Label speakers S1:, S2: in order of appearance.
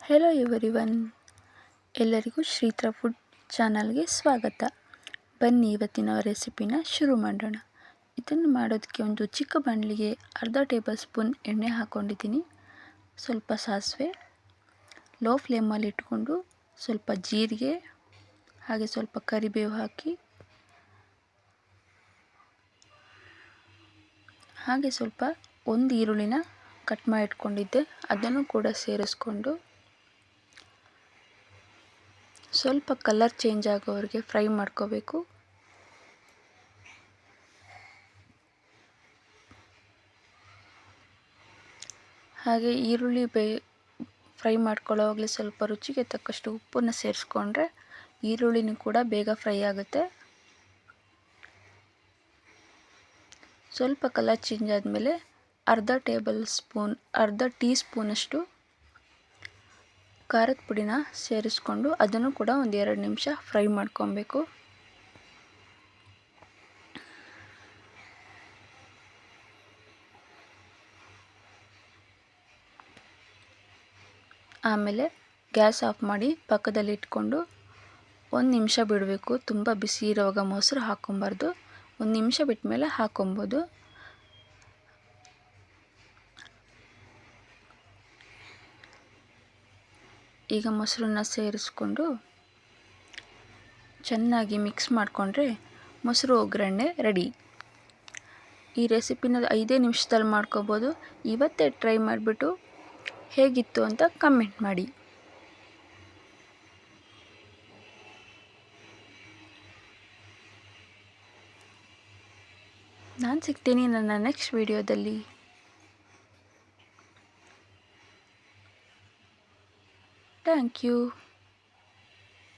S1: Hello everyone, ಎಲ್ಲರಿಗೂ ಶ್ರೀತ್ರ food ಚಾನಲ್ಗೆ ಸ್ವಾಗತ. ಬನ್ನಿ ಇವತ್ತಿನ ರೆಸಿಪಿನ ಶುರು ಮಾಡೋಣ. ಇದನ್ನು ಮಾಡೋದಕ್ಕೆ ಒಂದು ಚಿಕ್ಕ ಬಾಣಲಿಗೆ ಅರ್ಧ ಟೇಬಲ್ ಸ್ಪೂನ್ ಎಣ್ಣೆ ಹಾಕ್ಕೊಂಡಿದ್ದೀನಿ. ಸ್ವಲ್ಪ ಸಾಸಿವೆ, ಲೋ ಫ್ಲೇಮಲ್ಲಿ ಇಟ್ಕೊಂಡು ಸ್ವಲ್ಪ ಜೀರಿಗೆ ಹಾಗೆ ಸ್ವಲ್ಪ ಕರಿಬೇವು ಹಾಕಿ, ಹಾಗೆ ಸ್ವಲ್ಪ ಒಂದು ಈರುಳ್ಳಿನ ಕಟ್ ಮಾಡಿ ಇಟ್ಕೊಂಡಿದ್ದೆ ಅದನ್ನು ಕೂಡ ಸೇರಿಸ್ಕೊಂಡು ಸ್ವಲ್ಪ ಕಲರ್ ಚೇಂಜ್ ಆಗೋವರೆಗೆ ಫ್ರೈ ಮಾಡ್ಕೋಬೇಕು. ಹಾಗೆ ಈರುಳ್ಳಿ ಫ್ರೈ ಮಾಡ್ಕೊಳ್ಳೋವಾಗಲೇ ಸ್ವಲ್ಪ ರುಚಿಗೆ ತಕ್ಕಷ್ಟು ಉಪ್ಪನ್ನು ಸೇರಿಸ್ಕೊಂಡ್ರೆ ಈರುಳ್ಳಿನೂ ಕೂಡ ಬೇಗ ಫ್ರೈ ಆಗುತ್ತೆ. ಸ್ವಲ್ಪ ಕಲರ್ ಚೇಂಜ್ ಆದಮೇಲೆ ಅರ್ಧ ಟೀ ಸ್ಪೂನಷ್ಟು ಖಾರದ ಪುಡಿನ ಸೇರಿಸ್ಕೊಂಡು ಅದನ್ನು ಕೂಡ ಒಂದು 2 ನಿಮಿಷ ಫ್ರೈ ಮಾಡ್ಕೊಬೇಕು. ಆಮೇಲೆ ಗ್ಯಾಸ್ ಆಫ್ ಮಾಡಿ ಪಕ್ಕದಲ್ಲಿ ಇಟ್ಕೊಂಡು 1 ನಿಮಿಷ ಬಿಡಬೇಕು. ತುಂಬ ಬಿಸಿ ಇರುವಾಗ ಮೊಸರು ಹಾಕ್ಕೊಬಾರ್ದು. 1 ನಿಮಿಷ ಬಿಟ್ಟ ಮೇಲೆ ಹಾಕ್ಕೊಬೋದು. ಈಗ ಮೊಸರನ್ನ ಸೇರಿಸ್ಕೊಂಡು ಚೆನ್ನಾಗಿ ಮಿಕ್ಸ್ ಮಾಡಿಕೊಂಡ್ರೆ ಮೊಸರು ಒಗ್ಗರಣೆ ರೆಡಿ. ಈ ರೆಸಿಪಿನ 5 ನಿಮಿಷದಲ್ಲಿ ಮಾಡ್ಕೋಬೋದು. ಇವತ್ತೇ ಟ್ರೈ ಮಾಡಿಬಿಟ್ಟು ಹೇಗಿತ್ತು ಅಂತ ಕಮೆಂಟ್ ಮಾಡಿ. ನಾನು ಸಿಗ್ತೀನಿ ನನ್ನ ನೆಕ್ಸ್ಟ್ ವಿಡಿಯೋದಲ್ಲಿ. Thank you.